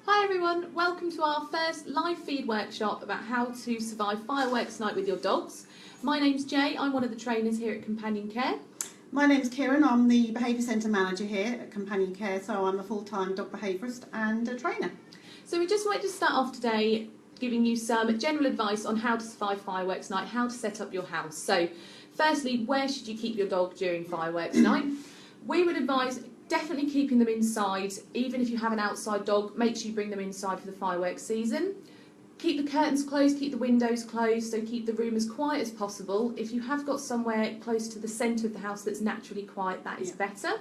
Hi everyone, welcome to our first live feed workshop about how to survive fireworks night with your dogs. My name's Jay, I'm one of the trainers here at Companion Care. My name's Kiran, I'm the Behaviour Centre Manager here at Companion Care, so I'm a full-time dog behaviourist and a trainer. So we just wanted to start off today giving you some general advice on how to survive fireworks night, how to set up your house. So firstly, where should you keep your dog during fireworks night? We would advise definitely keeping them inside. Even if you have an outside dog, make sure you bring them inside for the fireworks season. Keep the curtains closed, keep the windows closed, so keep the room as quiet as possible. If you have got somewhere close to the centre of the house that's naturally quiet, that is better.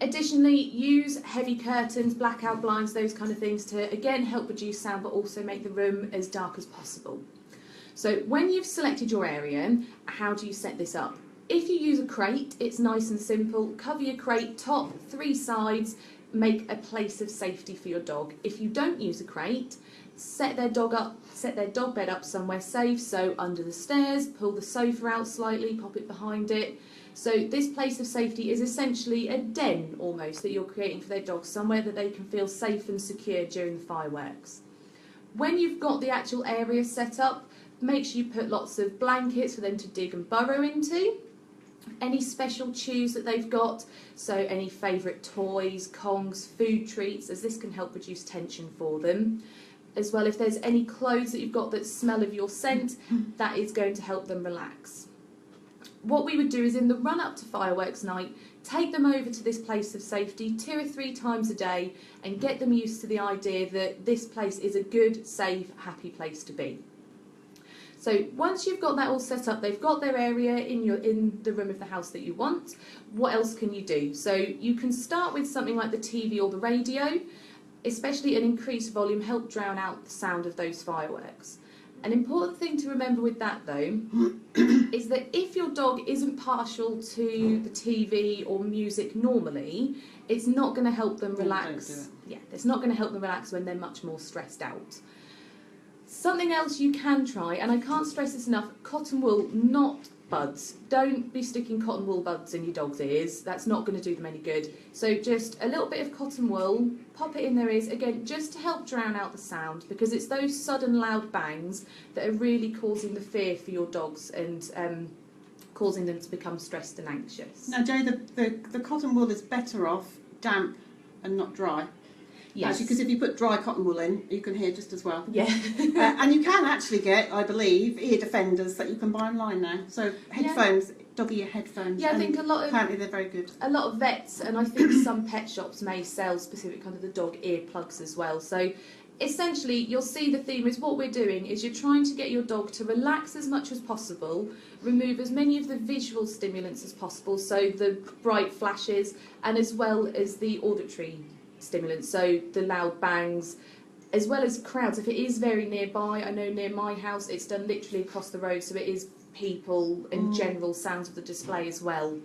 Additionally, use heavy curtains, blackout blinds, those kind of things to again help reduce sound but also make the room as dark as possible. So when you've selected your area, how do you set this up? If you use a crate, it's nice and simple. Cover your crate, top, 3 sides, make a place of safety for your dog. If you don't use a crate, set their dog bed up somewhere safe, so under the stairs, pull the sofa out slightly, pop it behind it. So this place of safety is essentially a den almost that you're creating for their dog, somewhere that they can feel safe and secure during the fireworks. When you've got the actual area set up, make sure you put lots of blankets for them to dig and burrow into. Any special chews that they've got, so any favourite toys, kongs, food treats, as this can help reduce tension for them. As well, if there's any clothes that you've got that smell of your scent, that is going to help them relax. What we would do is in the run up to fireworks night, take them over to this place of safety 2 or 3 times a day and get them used to the idea that this place is a good, safe, happy place to be. So once you've got that all set up, they've got their area in the room of the house that you want, what else can you do? So you can start with something like the TV or the radio, especially an increased volume, help drown out the sound of those fireworks. An important thing to remember with that though, is that if your dog isn't partial to the TV or music normally, it's not going to help them relax. Yeah, it's not going to help them relax when they're much more stressed out. Something else you can try, and I can't stress this enough, cotton wool, not buds. Don't be sticking cotton wool buds in your dog's ears. That's not going to do them any good. So just a little bit of cotton wool, pop it in their ears, again, just to help drown out the sound, because it's those sudden loud bangs that are really causing the fear for your dogs and causing them to become stressed and anxious. Now, Jay, the cotton wool is better off damp and not dry. Yes. Actually, because if you put dry cotton wool in, you can hear just as well. Yeah. And you can actually get, I believe, ear defenders that you can buy online now. So headphones, dog ear headphones. Yeah, I think apparently they're very good. A lot of vets, and I think some pet shops may sell specific kind of the dog ear plugs as well. So essentially, you'll see the theme is what we're doing is you're trying to get your dog to relax as much as possible, remove as many of the visual stimulants as possible, so the bright flashes, and as well as the auditory stimulants, so the loud bangs, as well as crowds. If it is very nearby, I know near my house it's done literally across the road, so it is people and general sounds of the display as well.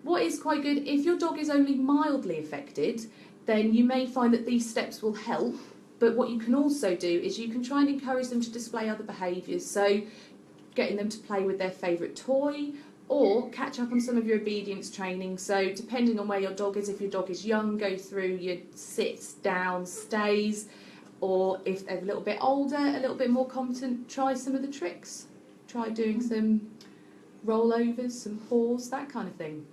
What is quite good, if your dog is only mildly affected, then you may find that these steps will help, but what you can also do is you can try and encourage them to display other behaviours, so getting them to play with their favourite toy, or catch up on some of your obedience training. So depending on where your dog is, if your dog is young, go through your sits, downs, stays, or if they're a little bit older, a little bit more competent, try some of the tricks. Try doing some rollovers, some paws, that kind of thing.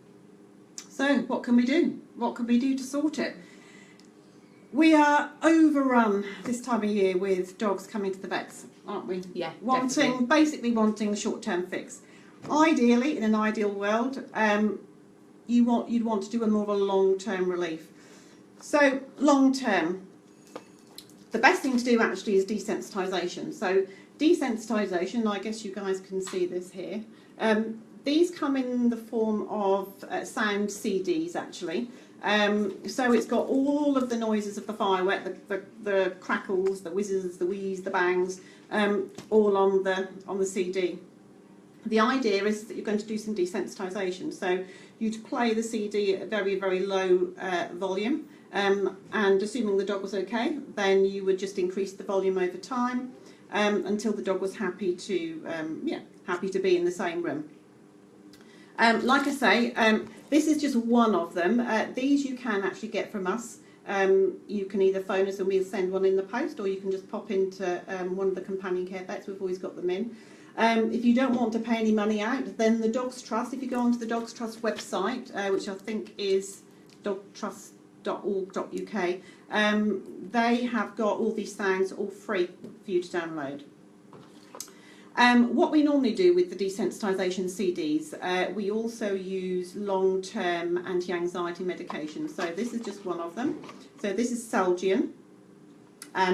So what can we do? What can we do to sort it? We are overrun this time of year with dogs coming to the vets, aren't we? Yeah, basically wanting a short-term fix. Ideally, in an ideal world, you'd want to do a more of a long-term relief. So long-term, the best thing to do actually is desensitisation. So desensitisation, I guess you guys can see this here. These come in the form of sound CDs actually. So it's got all of the noises of the firework, the crackles, the whizzes, the wheeze, the bangs, all on the CD. The idea is that you're going to do some desensitisation. So you'd play the CD at a very, very low volume, and assuming the dog was okay, then you would just increase the volume over time until the dog was happy to be in the same room. Like I say, this is just one of them. These you can actually get from us. you can either phone us and we'll send one in the post, or you can just pop into one of the companion care vets. We've always got them in. If you don't want to pay any money out, then the Dogs Trust, if you go onto the Dogs Trust website, which I think is dogtrust.org.uk, they have got all these sounds all free for you to download. What we normally do with the desensitisation CDs, we also use long-term anti-anxiety medication. So this is just one of them. So this is Salgian.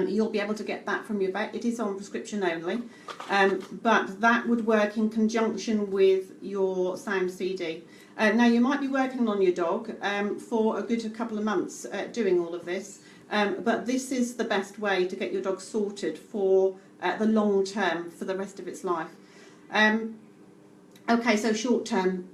You'll be able to get that from your vet. It is on prescription only, but that would work in conjunction with your sound CD. Now you might be working on your dog for a good couple of months doing all of this, but this is the best way to get your dog sorted for the long term, for the rest of its life. Okay, so short term,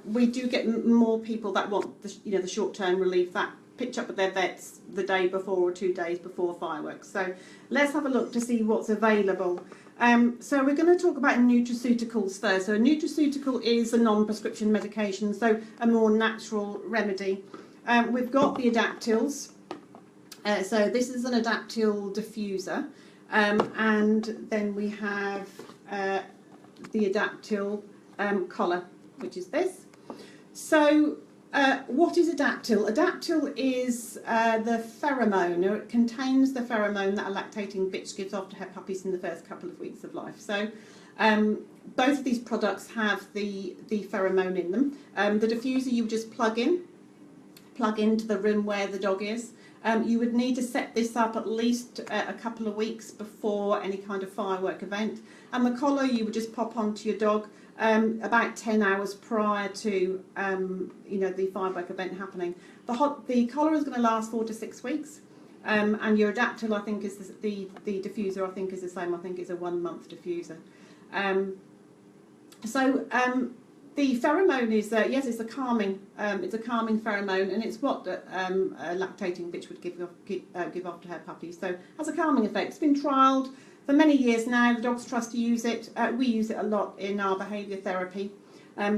we do get more people that want the short term relief, that pitch up with their vets the day before or 2 days before fireworks. So let's have a look to see what's available. So we're going to talk about nutraceuticals first. So a nutraceutical is a non-prescription medication, so a more natural remedy. We've got the Adaptils. So this is an Adaptil diffuser, and then we have the Adaptil collar, which is this. So what is Adaptil? Adaptil is the pheromone, or it contains the pheromone that a lactating bitch gives off to her puppies in the first couple of weeks of life. So both of these products have the pheromone in them. The diffuser you just plug into the room where the dog is. You would need to set this up at least a couple of weeks before any kind of firework event. And the collar you would just pop onto your dog about 10 hours prior to the firework event happening. The collar is going to last 4 to 6 weeks, and your Adaptil, I think, is the diffuser. I think is the same. I think it's a 1 month diffuser. The pheromone is yes, it's a calming pheromone, and it's what a lactating bitch would give off to her puppy. So it has a calming effect. It's been trialled for many years now. The Dogs Trust to use it. We use it a lot in our behaviour therapy.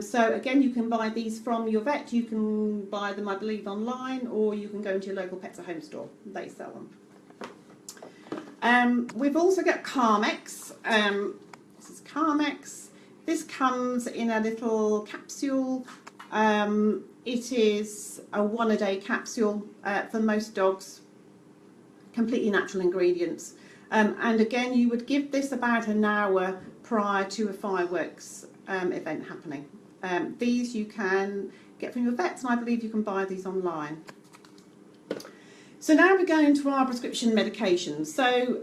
So again, you can buy these from your vet. You can buy them, I believe, online, or you can go into your local Pets at Home store. They sell them. We've also got Carmex. This is Carmex. This comes in a little capsule. It is a 1-a-day capsule for most dogs. Completely natural ingredients. And again, you would give this about an hour prior to a fireworks event happening. These you can get from your vets, and I believe you can buy these online. So now we're going to our prescription medications. So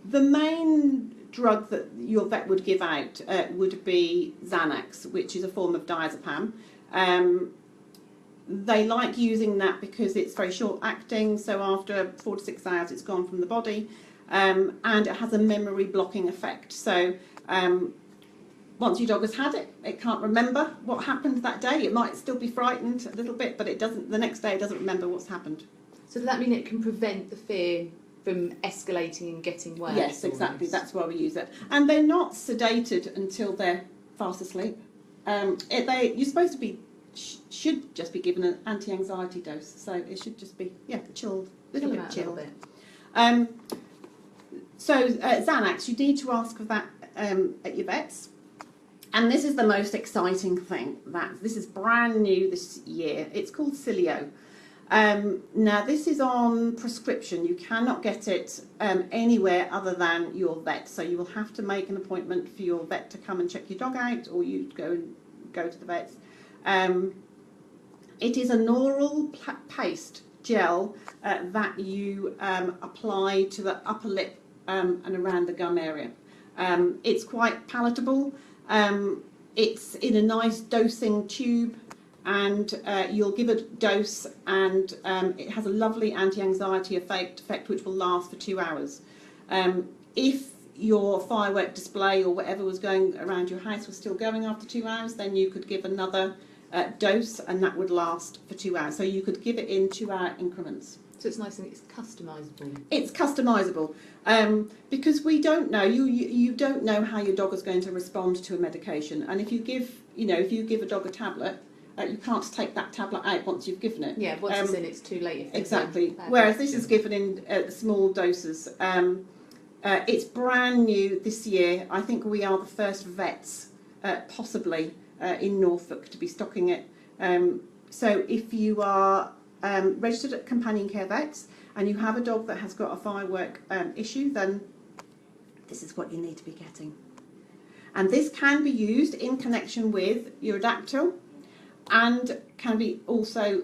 the main drug that your vet would give out would be Xanax, which is a form of diazepam. They like using that because it's very short acting, so after 4 to 6 hours it's gone from the body, and it has a memory blocking effect. So once your dog has had it, it can't remember what happened that day. It might still be frightened a little bit, but it doesn't. The next day it doesn't remember what's happened. So does that mean it can prevent the fear from escalating and getting worse? Yes, exactly. That's why we use it. And they're not sedated until they're fast asleep. You're supposed to be, should just be given an anti-anxiety dose. So it should just be, chilled, a little bit chilled. Xanax, you need to ask for that at your vets. And this is the most exciting thing. This is brand new this year. It's called Cilio. Now this is on prescription. You cannot get it anywhere other than your vet, so you will have to make an appointment for your vet to come and check your dog out, or you go to the vets. It is an oral paste gel that you apply to the upper lip and around the gum area. It's quite palatable. It's in a nice dosing tube, and you'll give a dose, and it has a lovely anti-anxiety effect which will last for 2 hours. If your firework display or whatever was going around your house was still going after 2 hours, then you could give another dose, and that would last for 2 hours. So you could give it in 2-hour increments. So it's nice and it's customisable. It's customisable because we don't know. You don't know how your dog is going to respond to a medication, and if you give a dog a tablet, you can't take that tablet out once you've given it. Yeah, once it's in, it's too late. If Exactly. Whereas this is given in small doses. It's brand new this year. I think we are the first vets, possibly in Norfolk, to be stocking it. So if you are registered at Companion Care Vets and you have a dog that has got a firework issue, then this is what you need to be getting. And this can be used in connection with your adaptil and can be also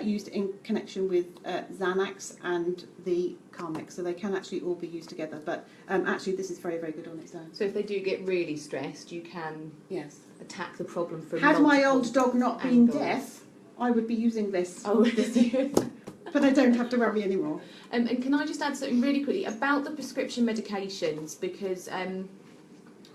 used in connection with Xanax and the Carmex. So they can actually all be used together. But actually this is very, very good on its own. So if they do get really stressed, you can yes. attack the problem from Had my old dog not been angles. deaf, I would be using this. Oh, But I don't have to worry anymore. And can I just add something really quickly about the prescription medications? Because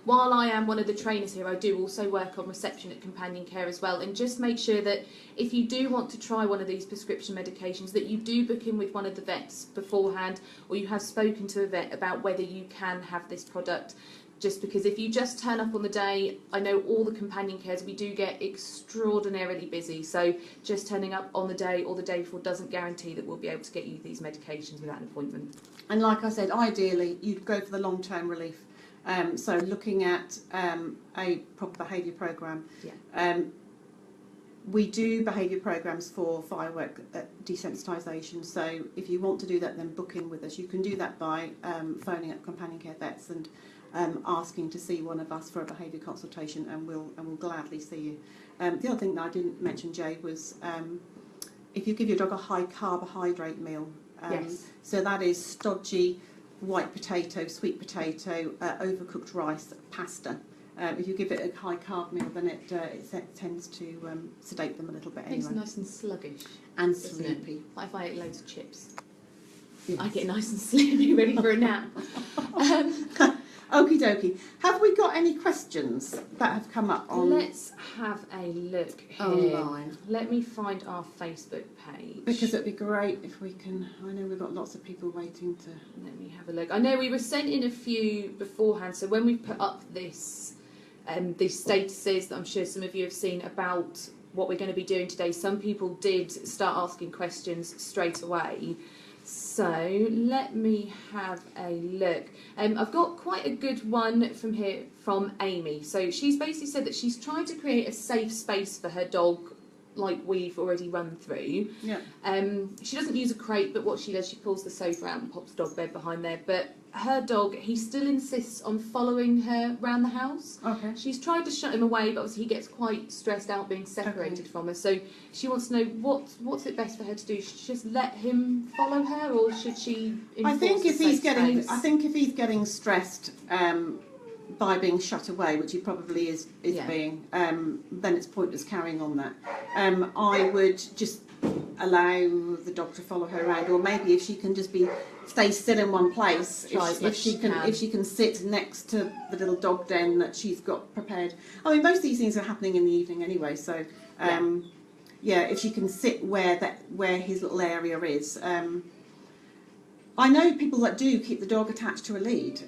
while I am one of the trainers here, I do also work on reception at Companion Care as well. And just make sure that if you do want to try one of these prescription medications, that you do book in with one of the vets beforehand, or you have spoken to a vet about whether you can have this product. Just because if you just turn up on the day, I know all the Companion Cares, we do get extraordinarily busy. So just turning up on the day or the day before doesn't guarantee that we'll be able to get you these medications without an appointment. And like I said, ideally, you'd go for the long-term relief. So looking at a proper behaviour programme. Yeah. We do behaviour programmes for firework desensitisation. So if you want to do that, then book in with us. You can do that by phoning up Companion Care Vets and asking to see one of us for a behaviour consultation, and we'll gladly see you. The other thing that I didn't mention, Jay, was if you give your dog a high carbohydrate meal. Yes. So that is stodgy white potato, sweet potato, overcooked rice, pasta. If you give it a high carb meal, then it tends to sedate them a little bit anyway. Makes them nice and sluggish. And sleepy. Like if I ate loads of chips, Yes. I get nice and sleepy, ready for a nap. Okie dokie. Have we got any questions that have come up on Let's have a look here. online? Let me find our Facebook page. Because it'd be great if we can. I know we've got lots of people waiting to. Let me have a look. I know we were sent in a few beforehand, so when we put up this, these statuses that I'm sure some of you have seen about what we're going to be doing today, some people did start asking questions straight away. So let me have a look. I've got quite a good one from here from Amy. So she's basically said that she's trying to create a safe space for her dog, like we've already run through. Yeah. She doesn't use a crate, but what she does, she pulls the sofa out and pops the dog bed behind there. But her dog, he still insists on following her around the house. Okay. She's tried to shut him away, but obviously he gets quite stressed out being separated from her. So she wants to know what's it best for her to do. Should she just let him follow her, or should she enforce I think if he's getting, space? I think if he's getting stressed by being shut away, which he probably is Yeah. being, then it's pointless carrying on that. I would just allow the dog to follow her around, or maybe if she can just stay still in one place, Try as much if she can sit next to the little dog den that she's got prepared. I mean, most of these things are happening in the evening anyway, so yeah, if she can sit where his little area is. I know people that do keep the dog attached to a lead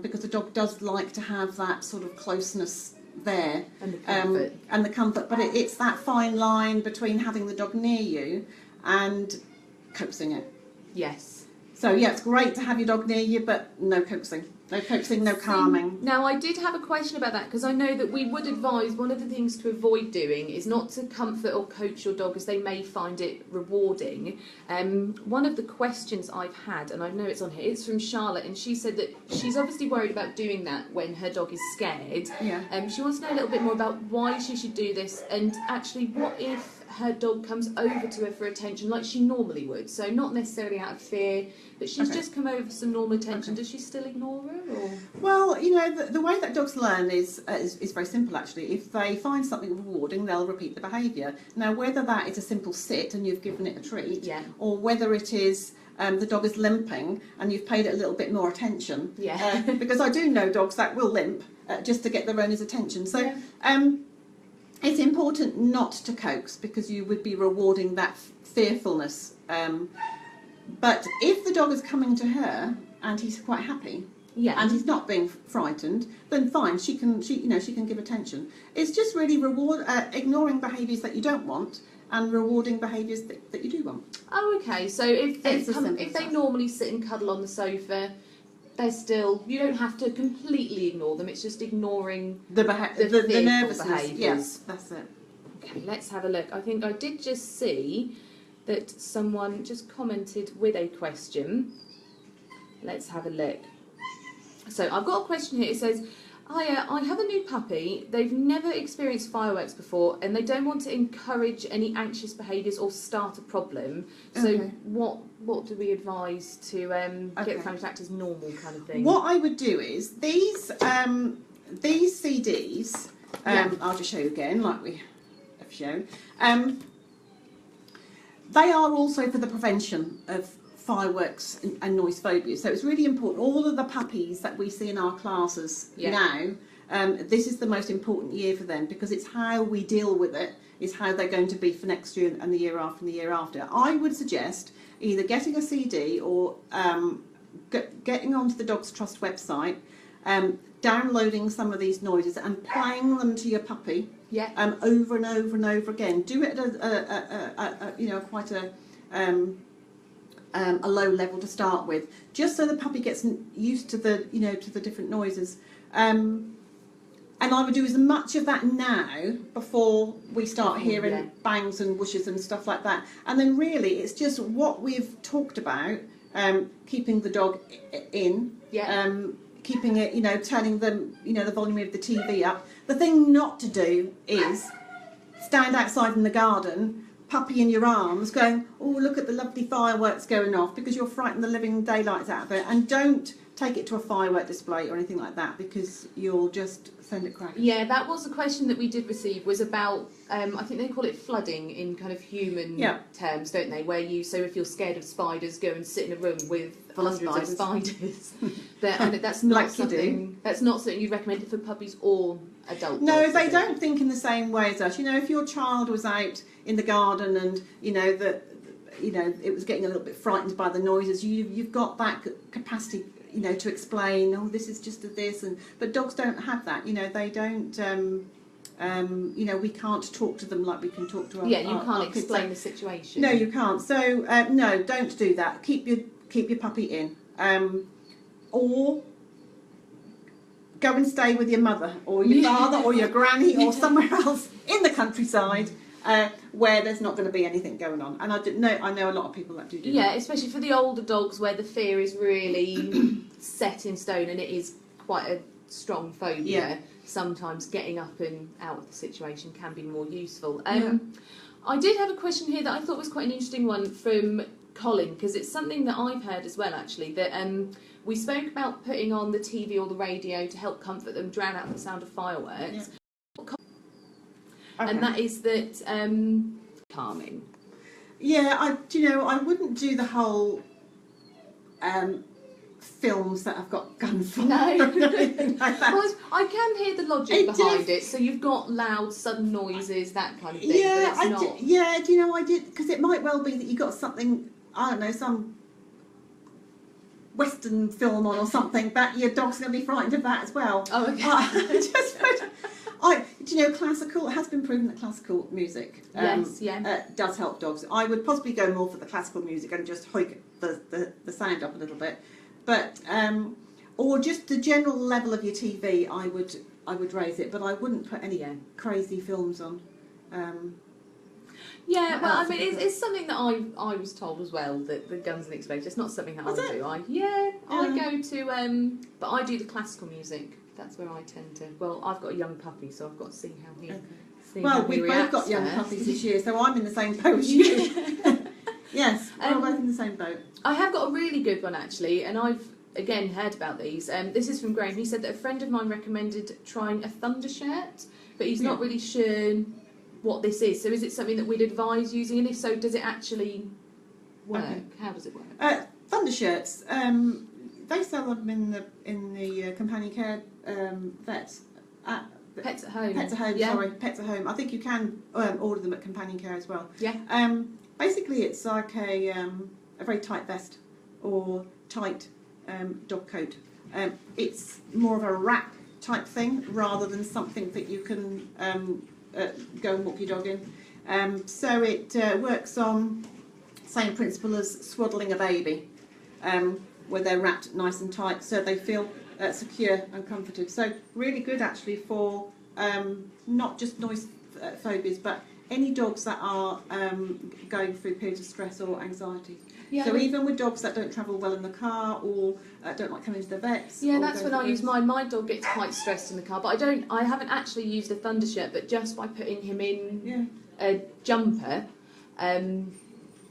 because the dog does like to have that sort of closeness there And the comfort. and the comfort, but it's that fine line between having the dog near you and coaxing it. Yes. So yeah, it's great to have your dog near you, but no coaxing, no calming. Now, I did have a question about that, because I know that we would advise one of the things to avoid doing is not to comfort or coach your dog, as they may find it rewarding. One of the questions I've had, and I know it's on here, it's from Charlotte, and she said that she's obviously worried about doing that when her dog is scared. Yeah. She wants to know a little bit more about why she should do this, and actually what if her dog comes over to her for attention like she normally would, so not necessarily out of fear, but she's just come over for some normal attention. Does she still ignore her? Or? Well, you know, the way that dogs learn is very simple actually. If they find something rewarding, they'll repeat the behaviour. Now, whether that is a simple sit and you've given it a treat, or whether it is the dog is limping and you've paid it a little bit more attention, because I do know dogs that will limp just to get their owner's attention. So. It's important not to coax, because you would be rewarding that fearfulness. But if the dog is coming to her and he's quite happy, and he's not being frightened, then fine, she can give attention. It's just really ignoring behaviours that you don't want and rewarding behaviours that you do want. Oh, okay. So if they normally sit and cuddle on the sofa, you don't have to completely ignore them. It's just ignoring the nervousness. Behaviours. Yes, that's it. Okay, let's have a look. I think I did just see that someone just commented with a question. Let's have a look. So I've got a question here. It says, I have a new puppy. They've never experienced fireworks before and they don't want to encourage any anxious behaviours or start a problem. So what do we advise to get the family to act as normal kind of thing? What I would do is these CDs, I'll just show you again like we have shown. They are also for the prevention of fireworks and noise phobia. So it's really important. All of the puppies that we see in our classes now, this is the most important year for them because it's how we deal with it, is how they're going to be for next year and the year after and the year after. I would suggest either getting a CD or getting onto the Dogs Trust website, downloading some of these noises and playing them to your puppy over and over and over again. Do it at quite a low level to start with, just so the puppy gets used to the different noises. And I would do as much of that now before we start hearing bangs and whooshes and stuff like that. And then really it's just what we've talked about, keeping the dog in, keeping it, turning them, the volume of the TV up. The thing not to do is stand outside in the garden, puppy in your arms, going, oh, look at the lovely fireworks going off, because you'll frighten the living daylights out of it. And don't take it to a firework display or anything like that, because you'll just send it cracking. Yeah, that was a question that we did receive, was about, I think they call it flooding in kind of human terms, don't they? Where so if you're scared of spiders, go and sit in a room with hundreds of spiders. That's not something you'd recommend for puppies or adults. No, they don't think in the same way as us. If your child was out in the garden and it was getting a little bit frightened by the noises, you've got that capacity to explain, oh, this is just this, but dogs don't have that. They don't. We can't talk to them like we can talk to our you can't our explain kids. The situation. No, you can't. So no, don't do that. Keep your puppy in, or go and stay with your mother or your father or your granny or somewhere else in the countryside. Where there's not going to be anything going on, and I know a lot of people that do that. Yeah, especially for the older dogs where the fear is really set in stone and it is quite a strong phobia. Yeah. Sometimes getting up and out of the situation can be more useful. I did have a question here that I thought was quite an interesting one from Colin, because it's something that I've heard as well, actually, that we spoke about putting on the TV or the radio to help comfort them, drown out the sound of fireworks. Yeah. Okay. And that is that calming. Yeah, I wouldn't do the whole films that have got gunfire. No. Or anything like that. Well, I can hear the logic behind it. So you've got loud, sudden noises, that kind of thing. Yeah, but it's not. I did, because it might well be that you got something, I don't know, some Western film on or something, but your dog's going to be frightened of that as well. Oh, okay. Classical, it has been proven that classical music does help dogs. I would possibly go more for the classical music and just hike the sound up a little bit. But, or just the general level of your TV, I would raise it, but I wouldn't put any crazy films on. It's something that I was told as well, that the guns and explosions, it's not something that I do. I go to, but I do the classical music. That's where I tend to. Well, I've got a young puppy, so I've got to see how he. Okay. We've both got young puppies this year, so I'm in the same boat as you. Yes, we're both in the same boat. I have got a really good one actually, and I've again heard about these. This is from Graham. He said that a friend of mine recommended trying a thunder shirt, but he's not really sure what this is. So is it something that we'd advise using, and if so, does it actually work? Okay. How does it work? Thunder shirts. They sell them in the companion care vets. Pets at Home. Pets at Home. Yeah. Sorry, Pets at Home. I think you can order them at companion care as well. Yeah. Basically, it's like a very tight vest or tight dog coat. It's more of a wrap type thing rather than something that you can go and walk your dog in. So it works on same principle as swaddling a baby, where they're wrapped nice and tight so they feel secure and comforted. So really good actually for not just noise phobias, but any dogs that are going through periods of stress or anxiety. Yeah, so even with dogs that don't travel well in the car or don't like coming to the vets. Yeah, that's when I use mine. My dog gets quite stressed in the car, but I haven't actually used a thunder shirt, but just by putting him in a jumper,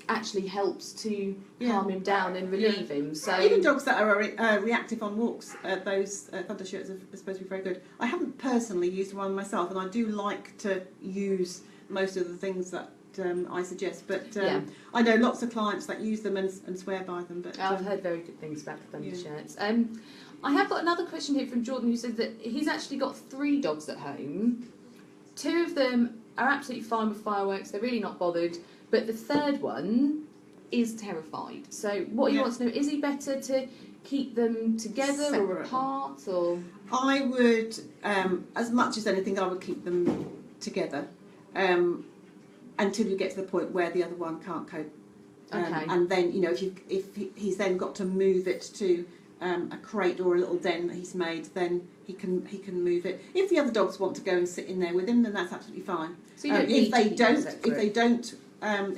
actually helps to calm him down and relieve him. So even dogs that are reactive on walks, those thunder shirts are supposed to be very good. I haven't personally used one myself, and I do like to use most of the things that I suggest, but I know lots of clients that use them and swear by them. But I've heard very good things about the thunder shirts. I have got another question here from Jordan, who says that he's actually got 3 dogs at home. 2 of them are absolutely fine with fireworks; they're really not bothered. But the 3rd one is terrified. So what he wants to know, is he better to keep them together or apart? Or I would, as much as anything, I would keep them together. Until you get to the point where the other one can't cope, and then if he's then got to move it to a crate or a little den that he's made, then he can move it. If the other dogs want to go and sit in there with him, then that's absolutely fine. So if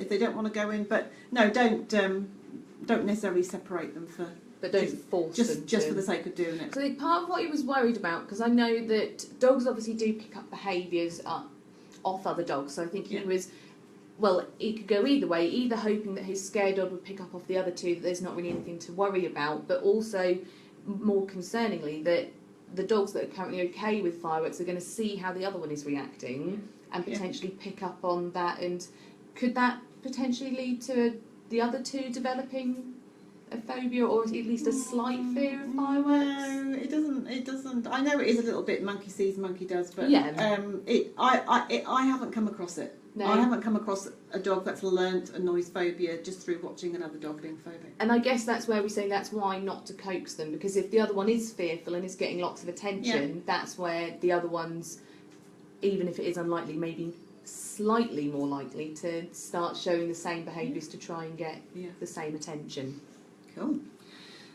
they don't want to go in, but no, don't necessarily separate them for. But don't force them just for the sake of doing it. So I think part of what he was worried about, because I know that dogs obviously do pick up behaviours off other dogs. So I think he was. Well, it could go either way, either hoping that his scared dog would pick up off the other 2, that there's not really anything to worry about, but also, more concerningly, that the dogs that are currently okay with fireworks are going to see how the other one is reacting and potentially pick up on that. And could that potentially lead to the other 2 developing a phobia or at least a slight fear of fireworks? No, it doesn't. I know it is a little bit monkey sees, monkey does, but I haven't come across it. No. I haven't come across a dog that's learnt a noise phobia just through watching another dog being phobic. And I guess that's where we say that's why not to coax them, because if the other one is fearful and is getting lots of attention, that's where the other one's, even if it is unlikely, maybe slightly more likely to start showing the same behaviours to try and get the same attention. Cool.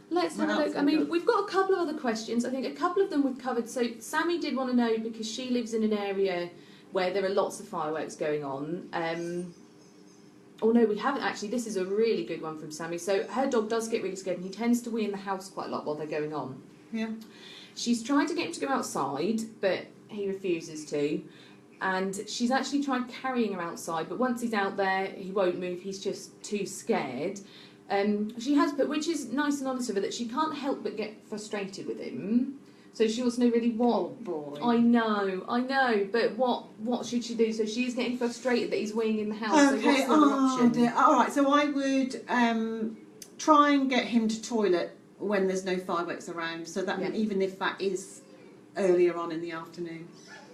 Let's have a look. I mean, we've got a couple of other questions. I think a couple of them we've covered. So Sammy did want to know, because she lives in an area where there are lots of fireworks going on. Oh no, we haven't actually. This is a really good one from Sammy. So her dog does get really scared and he tends to wee in the house quite a lot while they're going on. Yeah. She's tried to get him to go outside, but he refuses to. And she's actually tried carrying him outside, but once he's out there, he won't move. He's just too scared. She has put, which is nice and honest of her, that she can't help but get frustrated with him. So she wants to know really what. Oh boy. I know, but what should she do? So she's getting frustrated that he's weeing in the house. Okay. So what's the other option? Dear. All right. So I would try and get him to toilet when there's no fireworks around. So that even if that is earlier on in the afternoon,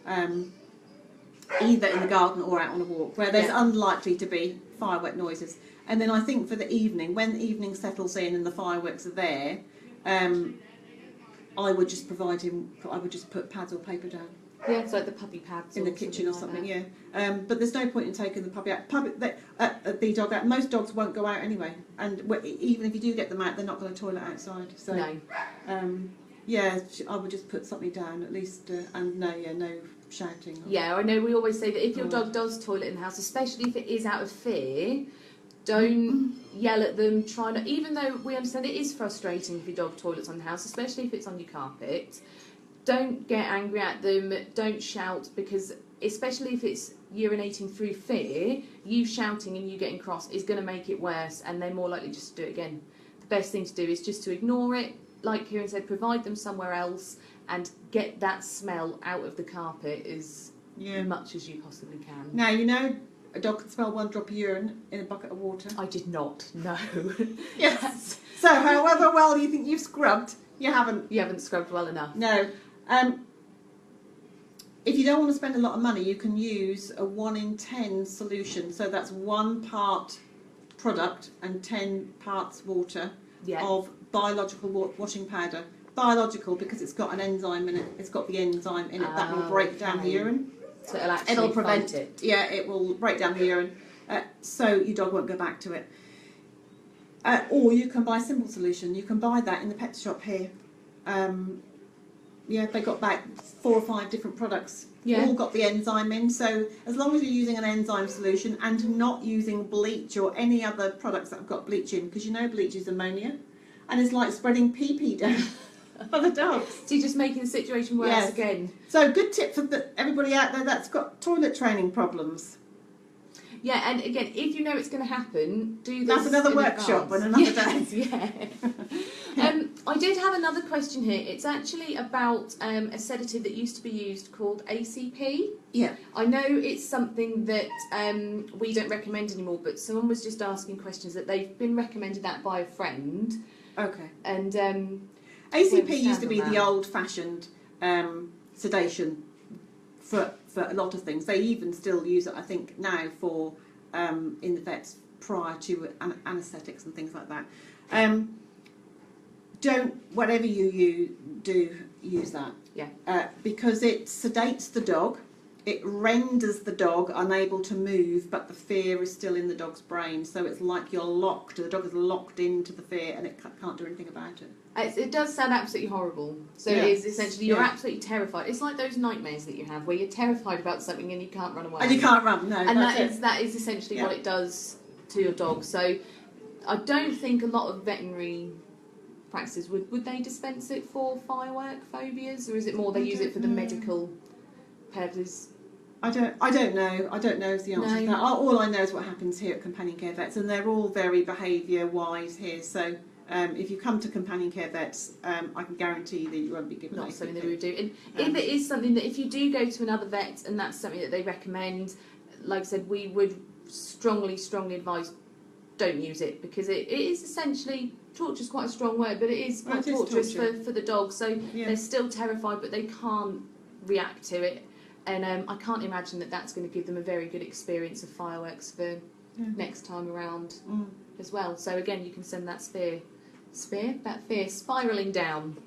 either in the garden or out on a walk where there's unlikely to be firework noises. And then I think for the evening, when the evening settles in and the fireworks are there, I would just provide him. I would just put pads or paper down. Yeah, it's like the puppy pads in the kitchen or something. But there's no point in taking the puppy out. The dog out. Most dogs won't go out anyway, and even if you do get them out, they're not going to toilet outside. So no. I would just put something down at least, and no shouting. Yeah, I know. We always say that if your dog does toilet in the house, especially if it is out of fear, don't yell at them. Try not, even though we understand it is frustrating if your dog toilets on the house, especially if it's on your carpet. Don't get angry at them. Don't shout, because especially if it's urinating through fear, you shouting and you getting cross is going to make it worse, and they're more likely just to do it again. The best thing to do is just to ignore it. Like Kiran said, provide them somewhere else and get that smell out of the carpet as much as you possibly can. Now, a dog can smell one drop of urine in a bucket of water. I did not, no. Yes. So, however well you think you've scrubbed, you haven't. You haven't scrubbed well enough. No. If you don't want to spend a lot of money, you can use a 1 in 10 solution. So that's 1 part product and 10 parts water of biological washing powder. biological because it's got an enzyme in it. It's got the enzyme in it that will break down the urine. So it'll prevent it. Yeah, it will break down the urine, so your dog won't go back to it. Or you can buy simple solution. You can buy that in the pet shop here. Yeah, they got about 4 or 5 different products. Yeah. All got the enzyme in. So as long as you're using an enzyme solution and not using bleach or any other products that have got bleach in, because you know bleach is ammonia, and it's like spreading pee down for the dogs. So you're just making the situation worse again. So good tip for everybody out there that's got toilet training problems. Yeah, and again, if you know it's going to happen, do this. That's another workshop and another day. Yeah. I did have another question here. It's actually about a sedative that used to be used called ACP. Yeah. I know it's something that we don't recommend anymore, but someone was just asking questions that they've been recommended that by a friend. Okay. And ACP used to be the old-fashioned sedation for a lot of things. They even still use it, I think, now for in the vets prior to anaesthetics and things like that. Whatever you do, use that. Yeah. Because it sedates the dog, it renders the dog unable to move, but the fear is still in the dog's brain. So it's like you're locked. The dog is locked into the fear, and it can't do anything about it. It does sound absolutely horrible. So Yeah. it is essentially you're absolutely terrified. It's like those nightmares that you have where you're terrified about something and you can't run away. And you can't run, no. And that's that is essentially what it does to your dog. So I don't think a lot of veterinary practices would they dispense it for firework phobias, or is it more they use it for the medical purposes? I don't know. I don't know is the answer to that. All I know is what happens here at Companion Care Vets, and they're all very behaviour wise here. So if you come to Companion Care Vets, I can guarantee that you won't be given not ACP. something that we would do. And if it is something that if you do go to another vet and that's something that they recommend, like I said, we would strongly advise don't use it, because it is essentially, torture is quite a strong word, but it is quite torturous for the dog. So they're still terrified, but they can't react to it. And I can't imagine that that's going to give them a very good experience of fireworks for next time around as well. So again, you can send that fear spiralling down.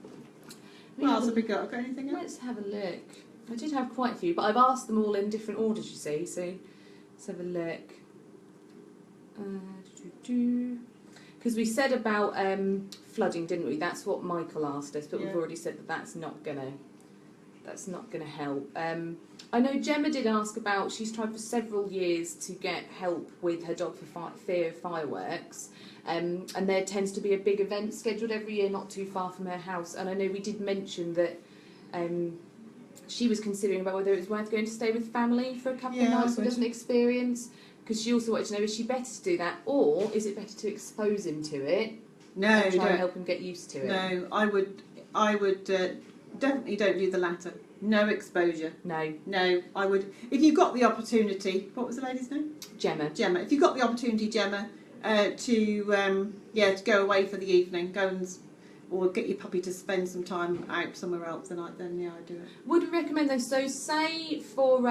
What else have we got? Got anything else? Let's have a look. I did have quite a few, but I've asked them all in different orders, you see. So let's have a look. Because we said about flooding, didn't we? That's what Michael asked us, but we've already said that that's not gonna help. I know Gemma did ask about, she's tried for several years to get help with her dog for fear of fireworks, and there tends to be a big event scheduled every year not too far from her house, and I know we did mention that she was considering about whether it was worth going to stay with family for a couple of nights so he doesn't experience, because she also wanted to know, is she better to do that, or is it better to expose him to it and try and help him get used to it? No, I would definitely don't do the latter. No exposure. No, I would. If you got the opportunity, what was the lady's name? Gemma. If you got the opportunity, Gemma, to go away for the evening, or get your puppy to spend some time out somewhere else, then I'd do it. Would we recommend those? So say for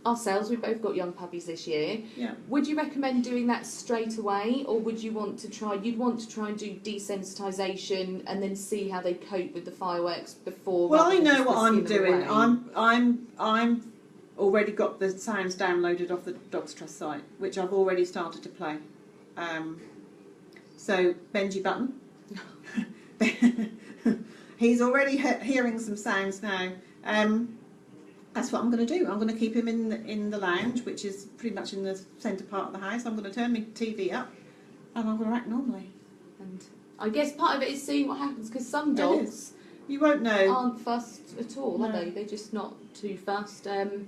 ourselves, we've both got young puppies this year. Yeah. Would you recommend doing that straight away, or would you want to try? You'd want to try and do desensitisation and then see how they cope with the fireworks before. Well, I know what I'm doing. I'm already got the sounds downloaded off the Dogs Trust site, which I've already started to play. So Benji Button. He's already hearing some sounds now. That's what I'm going to do. I'm going to keep him in the lounge, which is pretty much in the centre part of the house. I'm going to turn my TV up, and I'm going to act normally. And I guess part of it is seeing what happens, because some dogs you won't know aren't fussed at all, are they? They're just not too fussed. I'm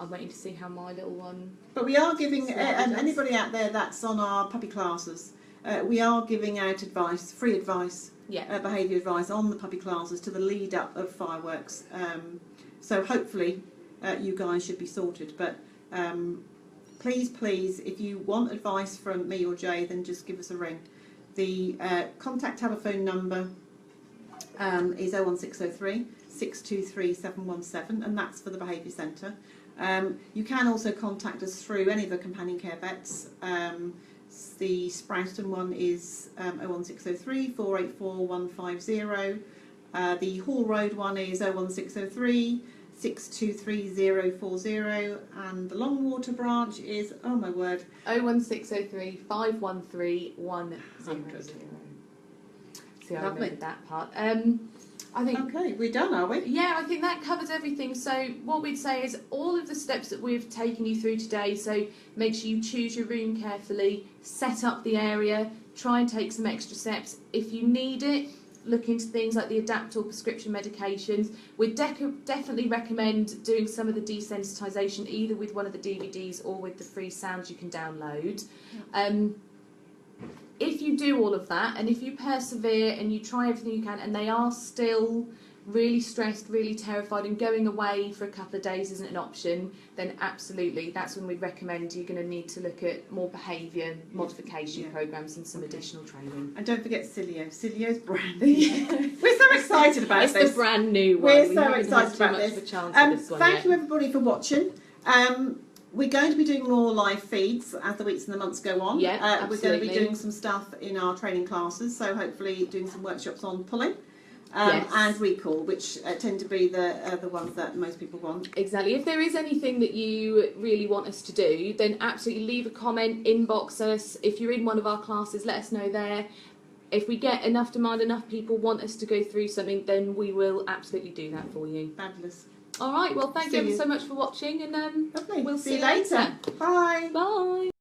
waiting to see how my little one. But we are giving anybody out there that's on our puppy classes. We are giving out advice, free advice. Behaviour advice on the puppy classes to the lead up of fireworks. So hopefully you guys should be sorted. But please, if you want advice from me or Jay, then just give us a ring. The contact telephone number is 01603 623 717, and that's for the Behaviour Centre. You can also contact us through any of the Companion Care Vets. The Sprowston one is 01603 484 150. The Hall Road one is 01603 623040, and the Longwater branch is, oh my word, 01603 513 100. See, I Lovely. remembered that part. I think. Okay, we're done, are we? Yeah, I think that covers everything. So what we'd say is all of the steps that we've taken you through today. So make sure you choose your room carefully, set up the area, try and take some extra steps. If you need it, look into things like the adapt or prescription medications. We'd definitely recommend doing some of the desensitisation either with one of the DVDs or with the free sounds you can download. If you do all of that, and if you persevere and you try everything you can, and they are still really stressed, really terrified, and going away for a couple of days isn't an option, then absolutely, that's when we recommend you're going to need to look at more behaviour modification programmes and some additional training. And don't forget Cilio. Cilio's brand new. We're so excited about It's this. the brand new one. We're We so haven't had excited too about much this. of a chance with this one Thank yet. you everybody for watching. We're going to be doing more live feeds as the weeks and the months go on. Yeah, we're going to be absolutely. doing some stuff in our training classes, so hopefully doing some workshops on pulling Yes. and recall, which tend to be the ones that most people want. Exactly. If there is anything that you really want us to do, then absolutely leave a comment, inbox us. If you're in one of our classes, let us know there. If we get enough demand, enough people want us to go through something, then we will absolutely do that for you. Fabulous. All right. Well, thank See you ever you. so much for watching, and Lovely. we'll See you later. Bye. Bye.